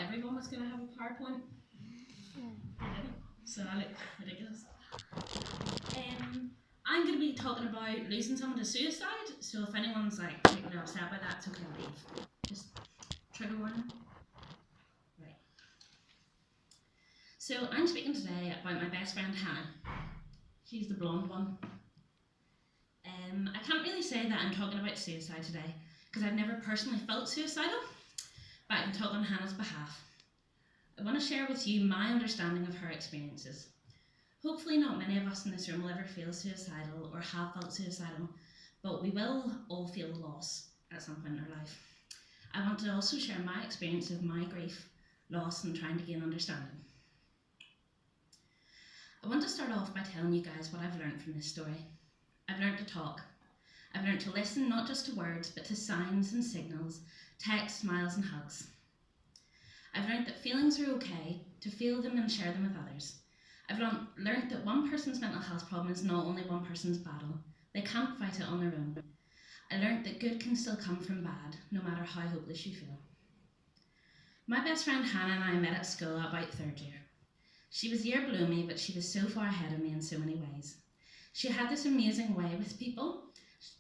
everyone was going to have a PowerPoint. I didn't, so I look ridiculous. I'm going to be talking about losing someone to suicide, so if anyone's like particularly upset by that, it's okay to leave. Just trigger warning. Right. So I'm speaking today about my best friend Hannah. She's the blonde one. I can't really say that I'm talking about suicide today, because I've never personally felt suicidal, but I can talk on Hannah's behalf. I want to share with you my understanding of her experiences. Hopefully not many of us in this room will ever feel suicidal or have felt suicidal, but we will all feel loss at some point in our life. I want to also share my experience of my grief, loss, and trying to gain understanding. I want to start off by telling you guys what I've learned from this story. I've learned to talk. I've learned to listen not just to words, but to signs and signals, texts, smiles and hugs. I've learned that feelings are okay, to feel them and share them with others. I've learned that one person's mental health problem is not only one person's battle. They can't fight it on their own. I learned that good can still come from bad, no matter how hopeless you feel. My best friend Hannah and I met at school about third year. She was a year below me, but she was so far ahead of me in so many ways. She had this amazing way with people.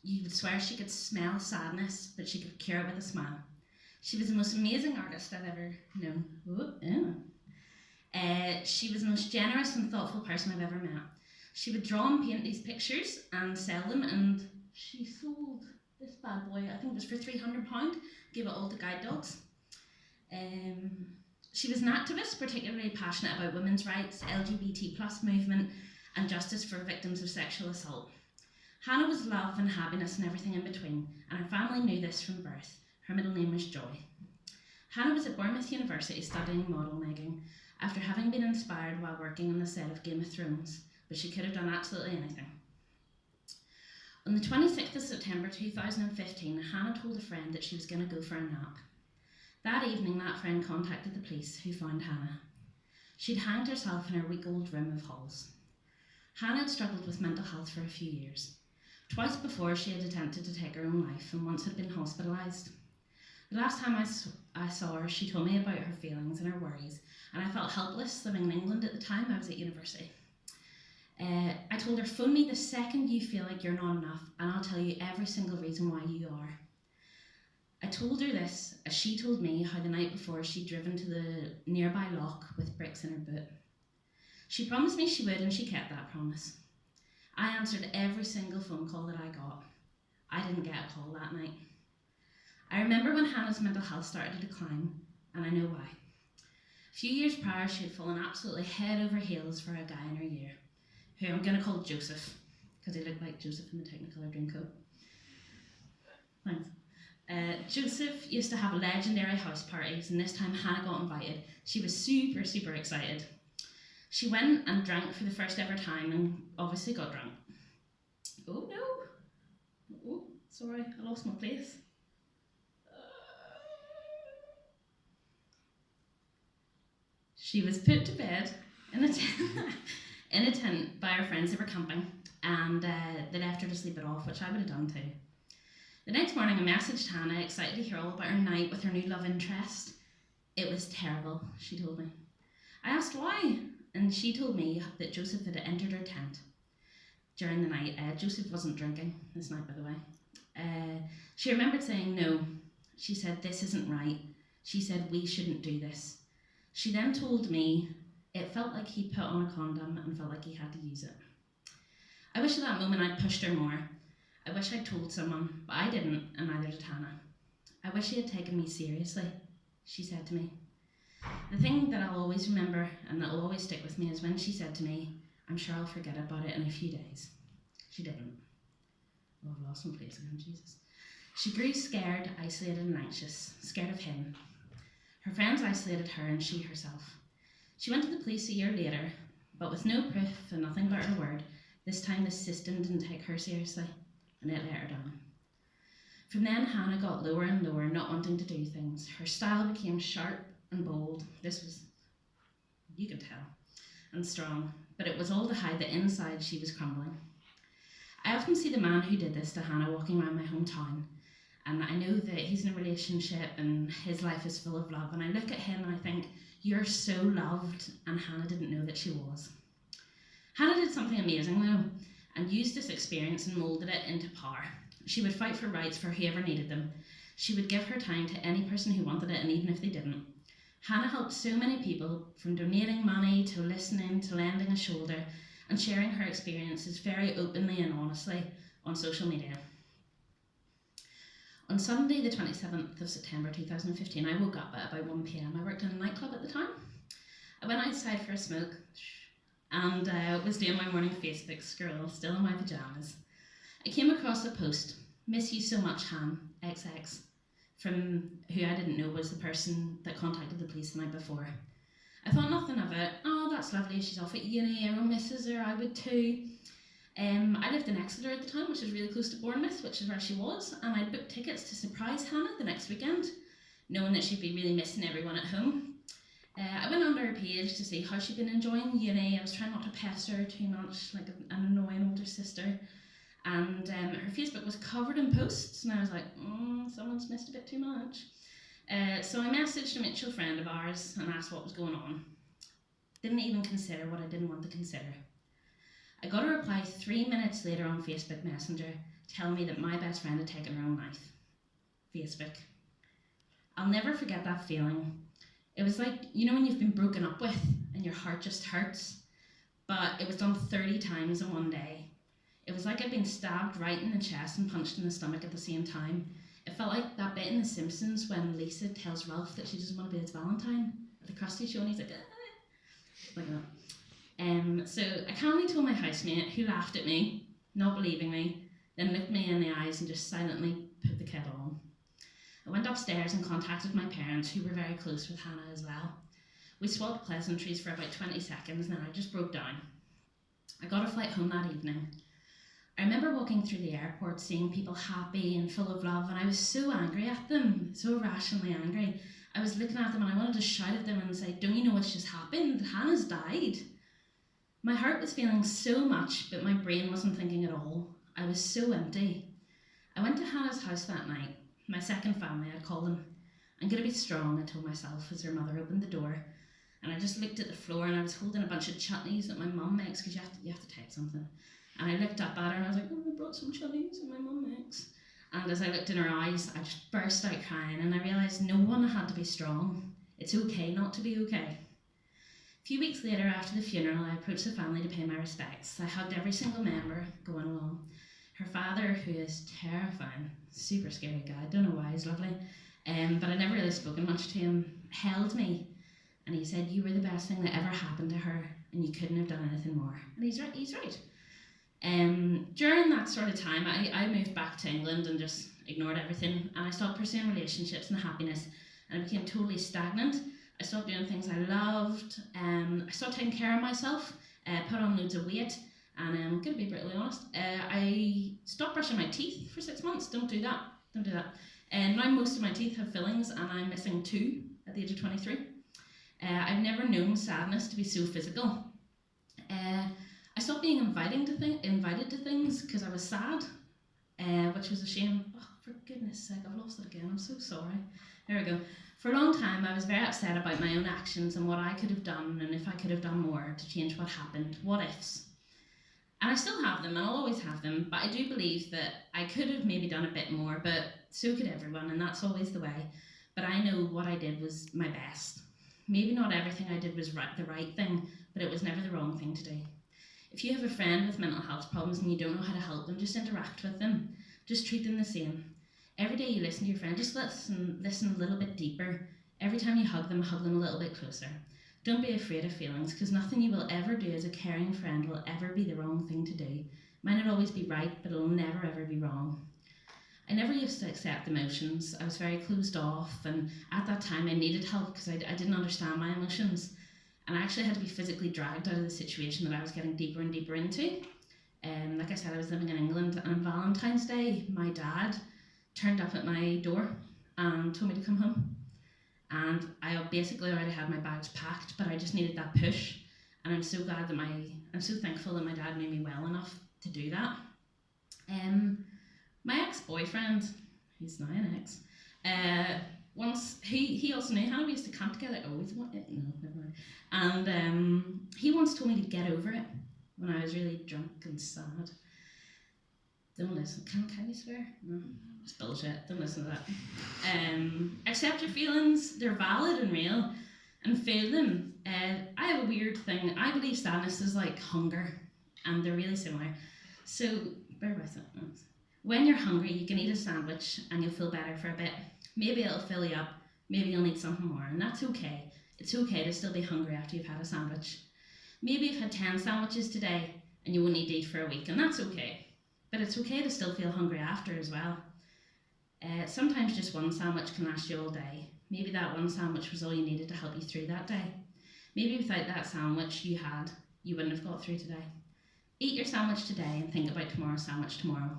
You would swear she could smell sadness, but she could cure it with a smile. She was the most amazing artist I've ever known. She was the most generous and thoughtful person I've ever met. She would draw and paint these pictures and sell them, and she sold this bad boy, I think it was for £300, gave it all to guide dogs. She was an activist, particularly passionate about women's rights, LGBT+ movement, and justice for victims of sexual assault. Hannah was love and happiness and everything in between, and her family knew this from birth. Her middle name was Joy. Hannah was at Bournemouth University studying model making after having been inspired while working on the set of Game of Thrones, but she could have done absolutely anything. On the 26th of September 2015, Hannah told a friend that she was going to go for a nap. That evening, that friend contacted the police, who found Hannah. She'd hanged herself in her week-old room of halls. Hannah had struggled with mental health for a few years. Twice before, she had attempted to take her own life and once had been hospitalised. The last time I saw her, she told me about her feelings and her worries, and I felt helpless living in England at the time. I was at university. I told her, phone me the second you feel like you're not enough, and I'll tell you every single reason why you are. I told her this as she told me how the night before she'd driven to the nearby loch with bricks in her boot. She promised me she would, and she kept that promise. I answered every single phone call that I got. I didn't get a call that night. I remember when Hannah's mental health started to decline, and I know why. A few years prior, she had fallen absolutely head over heels for a guy in her year, who I'm going to call Joseph, because he looked like Joseph in the Technicolor Dreamcoat. Thanks. Joseph used to have legendary house parties, and this time Hannah got invited. She was super, super excited. She went and drank for the first ever time and obviously got drunk. Oh no! Oh, sorry, I lost my place. She was put to bed in a tent by her friends. They were camping, and they left her to sleep it off, which I would have done too. The next morning I messaged Hannah, excited to hear all about her night with her new love interest. It was terrible, she told me. I asked why, and she told me that Joseph had entered her tent during the night. Joseph wasn't drinking this night, by the way. She remembered saying no. She said, this isn't right. She said, we shouldn't do this. She then told me it felt like he put on a condom and felt like he had to use it. I wish at that moment I'd pushed her more. I wish I'd told someone, but I didn't, and neither did Hannah. I wish he had taken me seriously, she said to me. The thing that I'll always remember and that will always stick with me is when she said to me, I'm sure I'll forget about it in a few days. She didn't. Oh, I've lost my place again, Jesus. She grew scared, isolated and anxious, scared of him. Her friends isolated her and she herself. She went to the police a year later, but with no proof and nothing but her word. This time the system didn't take her seriously, and it let her down. From then, Hannah got lower and lower, not wanting to do things. Her style became sharp and bold. This was, you could tell, and strong, but it was all to hide that inside she was crumbling. I often see the man who did this to Hannah walking around my hometown, And I know that he's in a relationship and his life is full of love. And I look at him and I think, you're so loved, and Hannah didn't know that she was. Hannah did something amazing though, and used this experience and moulded it into power. She would fight for rights for whoever needed them. She would give her time to any person who wanted it, and even if they didn't. Hannah helped so many people, from donating money to listening to lending a shoulder, and sharing her experiences very openly and honestly on social media. On Sunday the 27th of September 2015, I woke up at about 1 p.m. I worked in a nightclub at the time. I went outside for a smoke and was doing my morning Facebook scroll, still in my pyjamas. I came across a post, "Miss you so much, Han, XX," from who I didn't know was the person that contacted the police the night before. I thought nothing of it. Oh, that's lovely, she's off at uni, everyone misses her, I would too. I lived in Exeter at the time, which is really close to Bournemouth, which is where she was, and I booked tickets to surprise Hannah the next weekend, knowing that she'd be really missing everyone at home. I went onto her page to see how she'd been enjoying uni. I was trying not to pester her too much, like an annoying older sister, and her Facebook was covered in posts, and I was like, someone's missed a bit too much. So I messaged a mutual friend of ours and asked what was going on. Didn't even consider what I didn't want to consider. I got a reply 3 minutes later on Facebook Messenger telling me that my best friend had taken her own life. Facebook. I'll never forget that feeling. It was like, you know when you've been broken up with and your heart just hurts, but it was done 30 times in one day. It was like I'd been stabbed right in the chest and punched in the stomach at the same time. It felt like that bit in The Simpsons when Lisa tells Ralph that she doesn't want to be his Valentine at the Krusty show, and he's like, like that. So I calmly told my housemate, who laughed at me, not believing me, then looked me in the eyes and just silently put the kettle on. I went upstairs and contacted my parents, who were very close with Hannah as well. We swapped pleasantries for about 20 seconds and then I just broke down. I got a flight home that evening. I remember walking through the airport, seeing people happy and full of love, and I was so angry at them, so irrationally angry. I was looking at them and I wanted to shout at them and say, don't you know what's just happened? Hannah's died. My heart was feeling so much, but my brain wasn't thinking at all. I was so empty. I went to Hannah's house that night, my second family, I'd call them. I'm going to be strong, I told myself as her mother opened the door. And I just looked at the floor and I was holding a bunch of chutneys that my mum makes, because you have to take something. And I looked up at her and I was like, I brought some chutneys that my mum makes. And as I looked in her eyes, I just burst out crying and I realised no one had to be strong. It's okay not to be okay. A few weeks later, after the funeral, I approached the family to pay my respects. I hugged every single member going along. Her father, who is terrifying, super scary guy, don't know why, he's lovely, but I'd never really spoken much to him, held me, and he said, you were the best thing that ever happened to her, and you couldn't have done anything more. And he's right. During that sort of time, I moved back to England and just ignored everything, and I stopped pursuing relationships and happiness, and I became totally stagnant. I stopped doing things I loved, I stopped taking care of myself, put on loads of weight, and I'm going to be brutally honest, I stopped brushing my teeth for 6 months. Don't do that. And now most of my teeth have fillings and I'm missing 2 at the age of 23. I've never known sadness to be so physical. I stopped being invited to things because I was sad, which was a shame. Oh, for goodness sake, I've lost it again. I'm so sorry. There we go. For a long time, I was very upset about my own actions and what I could have done and if I could have done more to change what happened. What ifs? And I still have them and I'll always have them, but I do believe that I could have maybe done a bit more, but so could everyone, and that's always the way. But I know what I did was my best. Maybe not everything I did was the right thing, but it was never the wrong thing to do. If you have a friend with mental health problems and you don't know how to help them, just interact with them. Just treat them the same. Every day you listen to your friend, just listen a little bit deeper. Every time you hug them a little bit closer. Don't be afraid of feelings, because nothing you will ever do as a caring friend will ever be the wrong thing to do. Might not always be right, but it'll never ever be wrong. I never used to accept emotions. I was very closed off, and at that time I needed help because I didn't understand my emotions. And I actually had to be physically dragged out of the situation that I was getting deeper and deeper into. Like I said, I was living in England, and on Valentine's Day, my dad turned up at my door and told me to come home. And I basically already had my bags packed, but I just needed that push. And I'm so thankful that my dad knew me well enough to do that. My ex-boyfriend, who's now an ex, once he also knew Hannah. We used to camp together. Always want it. No, never mind. And he once told me to get over it when I was really drunk and sad. Don't listen. Can you swear? No, it's bullshit. Don't listen to that. Accept your feelings. They're valid and real, and feel them. I have a weird thing. I believe sadness is like hunger, and they're really similar. So bear with it. When you're hungry, you can eat a sandwich and you'll feel better for a bit. Maybe it'll fill you up, maybe you'll need something more, and that's okay. It's okay to still be hungry after you've had a sandwich. Maybe you've had 10 sandwiches today and you won't need to eat for a week, and that's okay. But it's okay to still feel hungry after as well. Sometimes just one sandwich can last you all day. Maybe that one sandwich was all you needed to help you through that day. Maybe without that sandwich you wouldn't have got through today. Eat your sandwich today and think about tomorrow's sandwich tomorrow.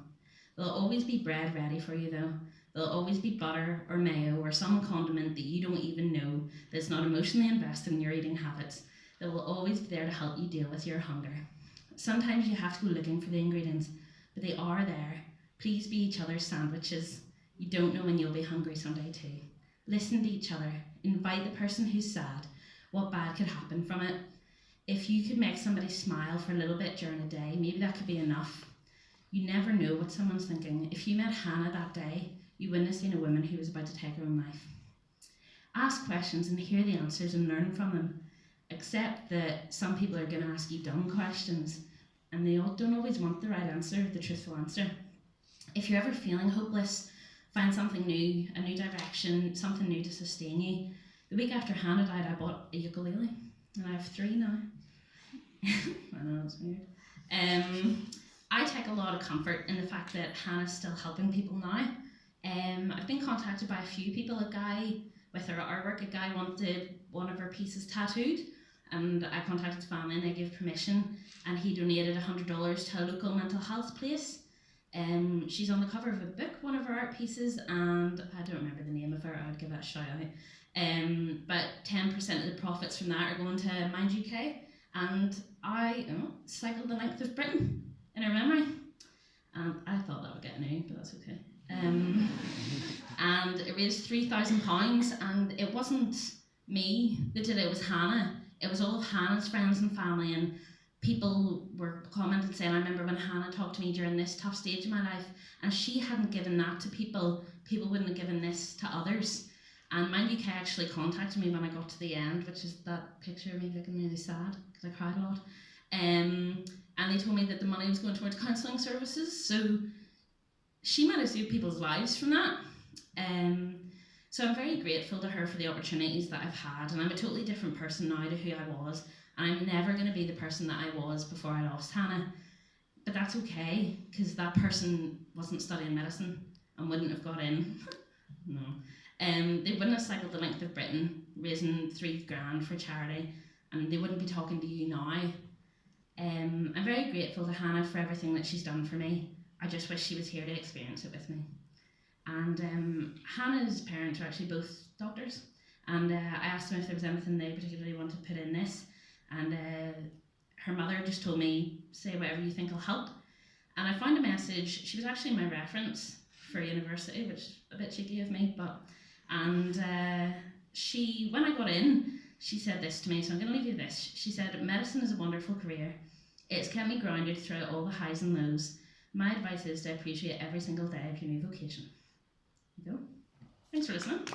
There'll always be bread ready for you though. There'll always be butter or mayo or some condiment that you don't even know that's not emotionally invested in your eating habits that will always be there to help you deal with your hunger. Sometimes you have to go looking for the ingredients, but they are there. Please be each other's sandwiches. You don't know when you'll be hungry someday too. Listen to each other. Invite the person who's sad. What bad could happen from it? If you could make somebody smile for a little bit during a day, maybe that could be enough. You never know what someone's thinking. If you met Hannah that day, you wouldn't have seen a woman who was about to take her own life. Ask questions and hear the answers and learn from them. Accept that some people are going to ask you dumb questions and they all don't always want the right answer, the truthful answer. If you're ever feeling hopeless, find something new, a new direction, something new to sustain you. The week after Hannah died, I bought a ukulele and I have 3 now. I know, it's weird. I take a lot of comfort in the fact that Hannah's still helping people now. I've been contacted by a few people. A guy with her artwork, a guy wanted one of her pieces tattooed, and I contacted his family and they gave permission, and he donated $100 to a local mental health place. She's on the cover of a book, one of her art pieces, and I don't remember the name of her. I would give that a shout out. But 10% of the profits from that are going to Mind UK, and I cycled the length of Britain in her memory, and I thought that would get an A, but that's okay. And it raised £3,000, and it wasn't me that did it, it was Hannah. It was all of Hannah's friends and family, and people were commenting saying, I remember when Hannah talked to me during this tough stage of my life, and she hadn't given that to people, people wouldn't have given this to others. And Mind UK actually contacted me when I got to the end, which is that picture of me looking really sad, because I cried a lot. And they told me that the money was going towards counselling services, so she might have saved people's lives from that. So I'm very grateful to her for the opportunities that I've had, and I'm a totally different person now to who I was, and I'm never going to be the person that I was before I lost Hannah. But that's okay, because that person wasn't studying medicine and wouldn't have got in. No. They wouldn't have cycled the length of Britain raising $3,000 for charity, and they wouldn't be talking to you now. I'm very grateful to Hannah for everything that she's done for me. I just wish she was here to experience it with me. And Hannah's parents are actually both doctors, and I asked them if there was anything they particularly wanted to put in this, and her mother just told me, say whatever you think will help. And I found a message. She was actually my reference for university, which is a bit cheeky of me, and when I got in, she said this to me, so I'm going to leave you this. She said, medicine is a wonderful career. It's kept me grounded throughout all the highs and lows. My advice is to appreciate every single day of your new vocation. There you go. Thanks for listening.